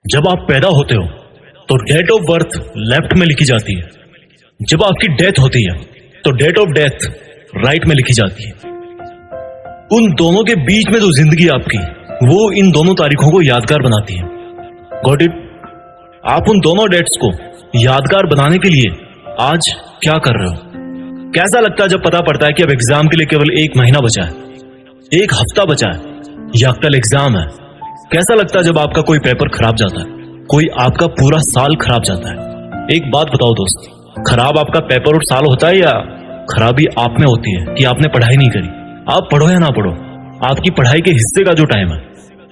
जब आप पैदा होते हो तो डेट ऑफ बर्थ लेफ्ट में लिखी जाती है। जब आपकी डेथ होती है तो डेट ऑफ डेथ राइट में लिखी जाती है। उन दोनों के बीच में जो जिंदगी आपकी, वो इन दोनों तारीखों को यादगार बनाती है। Got it? आप उन दोनों डेट्स को यादगार बनाने के लिए आज क्या कर रहे हो? कैसा लगता है जब पता पड़ता है कि अब एग्जाम के लिए केवल 1 महीना बचा है, 1 हफ्ता बचा है या कल एग्जाम है? कैसा लगता है जब आपका कोई पेपर खराब जाता है, कोई आपका पूरा साल खराब जाता है? एक बात बताओ दोस्त, खराब आपका पेपर और साल होता है या खराबी आप में होती है कि आपने पढ़ाई नहीं करी? आप पढ़ो या ना पढ़ो, आपकी पढ़ाई के हिस्से का जो टाइम है,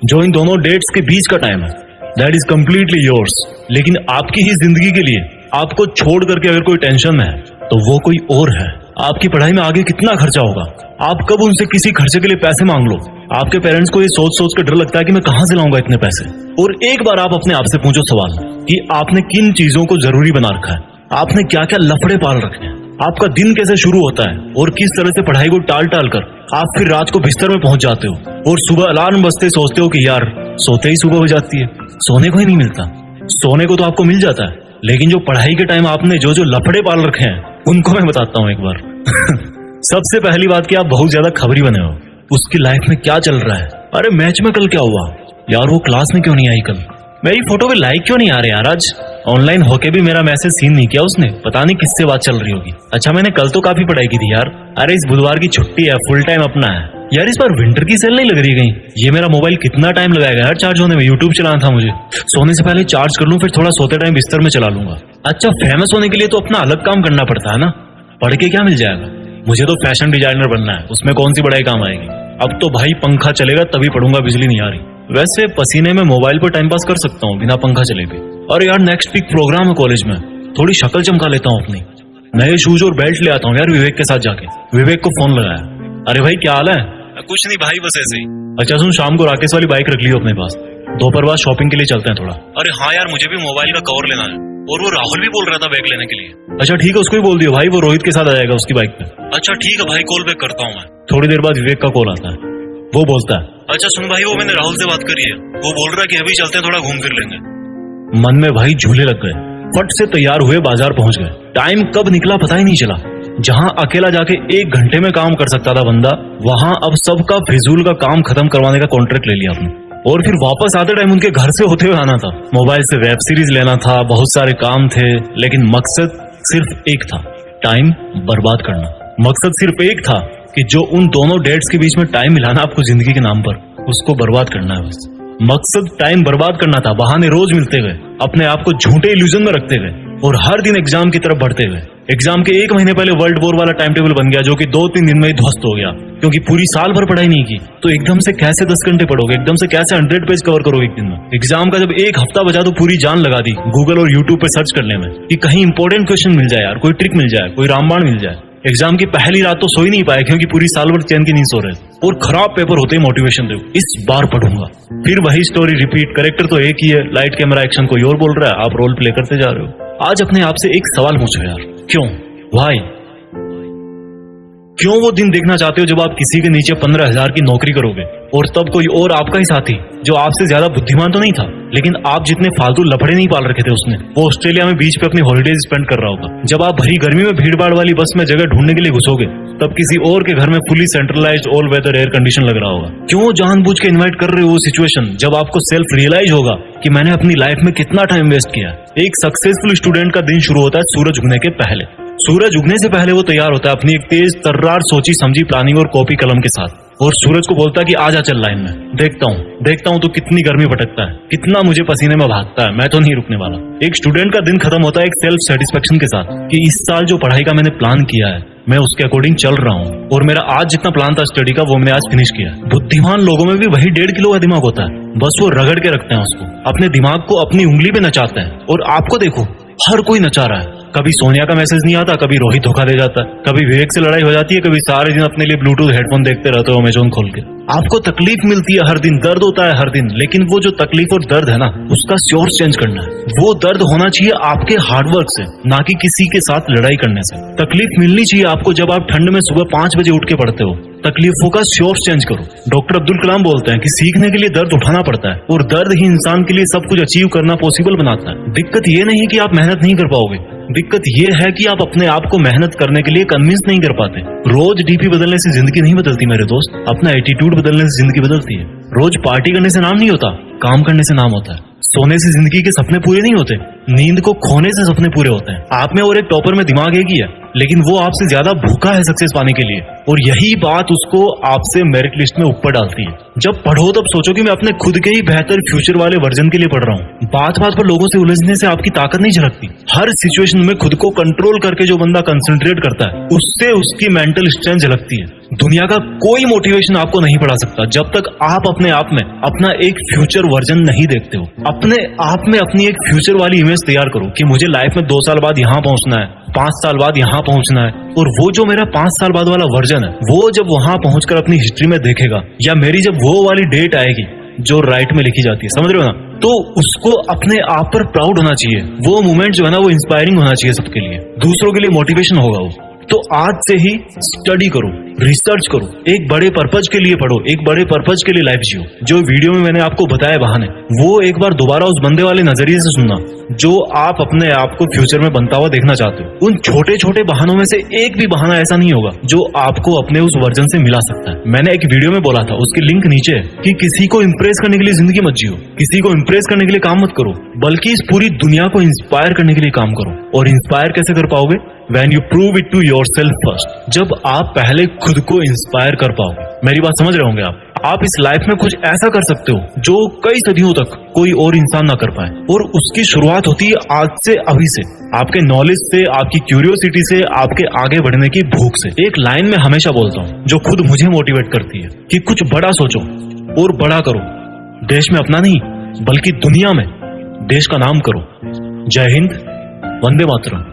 जो इन दोनों डेट्स के बीच का टाइम है, दैट इज कंप्लीटली योर्स। लेकिन आपकी ही जिंदगी के लिए आपको छोड़ करके अगर कोई टेंशन में है तो वो कोई और है। आपकी पढ़ाई में आगे कितना खर्चा होगा, आप कब उनसे किसी खर्चे के लिए पैसे मांग लो। आपके पेरेंट्स को ये सोच सोच के डर लगता है कि मैं कहां से लाऊंगा इतने पैसे। और एक बार आप अपने आप से पूछो सवाल कि आपने किन चीजों को जरूरी बना रखा है, आपने क्या क्या लफड़े पाल रखे हैं, आपका दिन कैसे शुरू होता है और किस तरह से पढ़ाई को टाल टाल कर आप फिर रात को बिस्तर में पहुंच जाते हो और सुबह अलार्म बजते सोचते हो कि यार सोते ही सुबह हो जाती है। सोने को ही नहीं मिलता। सोने को तो आपको मिल जाता है, लेकिन जो पढ़ाई के टाइम आपने जो जो लफड़े पाल रखे हैं उनको मैं बताता हूं एक बार। सबसे पहली बात कि आप बहुत ज्यादा खबरी बने हो, उसकी लाइफ में क्या चल रहा है। अरे मैच में कल क्या हुआ यार, वो क्लास में क्यों नहीं आई कल, मेरी फोटो पे लाइक क्यों नहीं आ रहे यार, आज ऑनलाइन होके भी मेरा मैसेज सीन नहीं किया उसने, पता नहीं किससे बात चल रही होगी। अच्छा मैंने कल तो काफी पढ़ाई की थी यार। अरे इस बुधवार की छुट्टी है, फुल टाइम अपना है यार। इस बार विंटर की सेल नहीं लग रही कहीं? ये मेरा मोबाइल कितना टाइम लगाएगा यार चार्ज होने में, यूट्यूब चलाना था मुझे। सोने से पहले चार्ज कर लूं, फिर थोड़ा सोते टाइम बिस्तर में चला लूंगा। अच्छा फेमस होने के लिए तो अपना अलग काम करना पड़ता है ना, पढ़ के क्या मिल जाएगा। मुझे तो फैशन डिजाइनर बनना है, उसमें कौन सी पढ़ाई काम आएगी। अब तो भाई पंखा चलेगा तभी पढ़ूंगा, बिजली नहीं आ रही। वैसे पसीने में मोबाइल पर टाइम पास कर सकता हूँ बिना पंखा चले भी। और यार नेक्स्ट वीक प्रोग्राम है कॉलेज में, थोड़ी शक्ल चमका लेता हूँ अपनी, नए शूज और बेल्ट ले आता हूँ यार विवेक के साथ जाके। विवेक को फोन लगाया, अरे भाई क्या हाल है? कुछ नहीं भाई बस ऐसे ही। अच्छा सुन, शाम को राकेश वाली बाइक रख लियो अपने पास, दोपहर बाद शॉपिंग के लिए चलते हैं थोड़ा। अरे हाँ यार मुझे भी मोबाइल का कवर लेना है, और वो राहुल भी बोल रहा था बैग लेने के लिए। अच्छा ठीक है, उसको भी बोल दियो भाई, वो रोहित के साथ आ जाएगा उसकी बाइक पे। अच्छा ठीक है भाई, कॉल बैक करता हूँ मैं। थोड़ी देर बाद विवेक का कॉल आता है, वो बोलता है अच्छा सुन भाई, वो मैंने राहुल से बात करी है, वो बोल रहा है कि अभी चलते हैं थोड़ा घूम फिर लेंगे। मन में भाई झूले लग गए, फट से तैयार हुए बाजार पहुंच गए। टाइम कब निकला पता ही नहीं चला। जहां अकेला जाके 1 घंटे में काम कर सकता था बंदा, वहां अब सबका फिजूल का काम खत्म करवाने का कॉन्ट्रैक्ट ले लिया आपने। और फिर वापस आते टाइम उनके घर से होते हुए आना था, मोबाइल से वेब सीरीज लेना था, बहुत सारे काम थे, लेकिन मकसद सिर्फ एक था, टाइम बर्बाद करना। मकसद सिर्फ एक था कि जो उन दोनों डेट्स के बीच में टाइम मिला ना आपको जिंदगी के नाम पर, उसको बर्बाद करना है बस। मकसद टाइम बर्बाद करना था, बहाने रोज मिलते गए, अपने आप को झूठे इल्यूजन में रखते गए और हर दिन एग्जाम की तरफ बढ़ते गए। एग्जाम के 1 महीने पहले वर्ल्ड वॉर वाला टाइम टेबल बन गया, जो कि 2-3 दिन में ही ध्वस्त हो गया, क्योंकि पूरी साल भर पढ़ाई नहीं की। तो एकदम से कैसे 10 घंटे पढ़ोगे, एकदम से कैसे 100 पेज कवर करोगे एक दिन में। एग्जाम का जब 1 हफ्ता बचा तो पूरी जान लगा दी गूगल और यूट्यूब पे सर्च करने में कि कहीं इंपॉर्टेंट क्वेश्चन मिल जाए यार, कोई ट्रिक मिल जाए, कोई रामबाण मिल जाए। एग्जाम की पहली रात तो सो ही नहीं पाए, क्योंकि पूरी साल भर चैन की नींद सो रहे थे। और खराब पेपर होते ही मोटिवेशन दे, इस बार पढ़ूंगा। फिर वही स्टोरी रिपीट, कैरेक्टर तो एक ही है, लाइट कैमरा एक्शन कोई और बोल रहा है, आप रोल प्ले करते जा रहे हो। आज अपने आप से एक सवाल पूछो यार, क्यों, व्हाई? क्यों वो दिन देखना चाहते हो जब आप किसी के नीचे 15,000 की नौकरी करोगे और तब कोई और आपका ही साथी जो आपसे ज्यादा बुद्धिमान तो नहीं था, लेकिन आप जितने फालतू लफड़े नहीं पाल रखे थे उसने, वो ऑस्ट्रेलिया में बीच पे अपनी हॉलिडेज स्पेंड कर रहा होगा। जब आप भरी गर्मी में भीड़-भाड़ वाली बस में जगह ढूंढने के लिए घुसोगे, तब किसी और के घर में fully centralised all weather air condition लग रहा होगा। क्यों जानबूझ के इन्वाइट कर रहे हो वो सिचुएशन जब आपको सेल्फ रियलाइज होगा कि मैंने अपनी लाइफ में कितना टाइम वेस्ट किया। एक सक्सेसफुल स्टूडेंट का दिन शुरू होता है सूरज उगने के पहले। सूरज उगने से पहले वो तैयार होता है अपनी एक तेज तर्रार सोची समझी प्लानिंग और कॉपी कलम के साथ, और सूरज को बोलता है कि आजा चल लाइन में, देखता हूँ तो कितनी गर्मी भटकता है, कितना मुझे पसीने में भागता है, मैं तो नहीं रुकने वाला। एक स्टूडेंट का दिन खत्म होता है एक सेल्फ सेटिस्फेक्शन के साथ कि इस साल जो पढ़ाई का मैंने प्लान किया है, मैं उसके अकॉर्डिंग चल रहा हूँ, और मेरा आज जितना प्लान था स्टडी का वो मैंने आज फिनिश किया। बुद्धिमान लोगों में भी वही 1.5 किलो का दिमाग होता है, बस वो रगड़ के रखते हैं उसको, अपने दिमाग को अपनी उंगली पे नचाते हैं। और आपको देखो, हर कोई नचा रहा है, कभी सोनिया का मैसेज नहीं आता, कभी रोहित धोखा दे जाता है, कभी विवेक से लड़ाई हो जाती है, कभी सारे दिन अपने लिए ब्लूटूथ हेडफोन देखते रहते हो अमेजोन खोल के। आपको तकलीफ मिलती है हर दिन, दर्द होता है हर दिन, लेकिन वो जो तकलीफ और दर्द है ना, उसका सोर्स चेंज करना है। वो दर्द होना चाहिए आपके हार्डवर्क से, ना कि किसी के साथ लड़ाई करने से। तकलीफ मिलनी चाहिए आपको जब आप ठंड में सुबह 5 बजे उठ के पढ़ते हो। तकलीफों का सोर्स चेंज करो। डॉक्टर अब्दुल कलाम बोलते हैं कि सीखने के लिए दर्द उठाना पड़ता है, और दर्द ही इंसान के लिए सब कुछ अचीव करना पॉसिबल बनाता है। दिक्कत ये नहीं कि आप मेहनत नहीं कर पाओगे, दिक्कत ये है कि आप अपने आप को मेहनत करने के लिए कन्विंस नहीं कर पाते। रोज डीपी बदलने से जिंदगी नहीं बदलती मेरे दोस्त, अपना एटीट्यूड बदलने से जिंदगी बदलती है। रोज पार्टी करने से नाम नहीं होता, काम करने से नाम होता है। सोने से जिंदगी के सपने पूरे नहीं होते, नींद को खोने से सपने पूरे होते हैं। आप में और एक टॉपर में दिमाग एक ही है, लेकिन वो आपसे ज्यादा भूखा है सक्सेस पाने के लिए, और यही बात उसको आपसे मेरिट लिस्ट में ऊपर डालती है। जब पढ़ो तब सोचो कि मैं अपने खुद के ही बेहतर फ्यूचर वाले वर्जन के लिए पढ़ रहा हूँ। बात बात पर लोगों से उलझने से आपकी ताकत नहीं झलकती। हर सिचुएशन में खुद को कंट्रोल करके जो बंदा कंसंट्रेट करता है, उससे उसकी मेंटल स्ट्रेंथ झलकती है। दुनिया का कोई मोटिवेशन आपको नहीं पढ़ा सकता जब तक आप अपने आप में अपना एक फ्यूचर वर्जन नहीं देखते हो। अपने आप में अपनी एक फ्यूचर वाली इमेज तैयार करो कि मुझे लाइफ में 2 साल बाद यहाँ पहुंचना है, 5 साल बाद यहाँ पहुंचना है। और वो जो मेरा 5 साल बाद वाला वर्जन है, वो जब वहां पहुंचकर अपनी हिस्ट्री में देखेगा, या मेरी जब वो वाली डेट आएगी जो राइट में लिखी जाती है, समझ रहे हो ना, तो उसको अपने आप पर प्राउड होना चाहिए। वो मोमेंट जो है ना, वो इंस्पायरिंग होना चाहिए सबके लिए, दूसरों के लिए मोटिवेशन होगा वो। तो आज से ही स्टडी करो, रिसर्च करो, एक बड़े पर्पज के लिए पढ़ो, एक बड़े पर्पज के लिए लाइफ जियो। जो वीडियो में मैंने आपको बताया बहाने, वो एक बार दोबारा उस बंदे वाले नजरिए से सुनना जो आप अपने आप को फ्यूचर में बनता हुआ देखना चाहते हो। उन छोटे छोटे बहानों में से एक भी बहाना ऐसा नहीं होगा जो आपको अपने उस वर्जन से मिला सकता है। मैंने एक वीडियो में बोला था, उसकी लिंक नीचे है, कि किसी को इम्प्रेस करने के लिए जिंदगी मत जियो, किसी को इम्प्रेस करने के लिए काम मत करो, बल्कि इस पूरी दुनिया को इंस्पायर करने के लिए काम करो। और इंस्पायर कैसे कर पाओगे? When you prove it to yourself first, जब आप पहले खुद को इंस्पायर कर पाओगे। मेरी बात समझ रहे होंगे आप इस लाइफ में कुछ ऐसा कर सकते हो जो कई सदियों तक कोई और इंसान ना कर पाए, और उसकी शुरुआत होती है आज से, अभी से, आपके नॉलेज से, आपकी क्यूरियोसिटी से, आपके आगे बढ़ने की भूख से। एक लाइन में हमेशा बोलता हूँ जो खुद मुझे मोटिवेट करती है कि कुछ बड़ा सोचो और बड़ा करो। देश में अपना नहीं, बल्कि दुनिया में देश का नाम करो। जय हिंद, वंदे मातरम।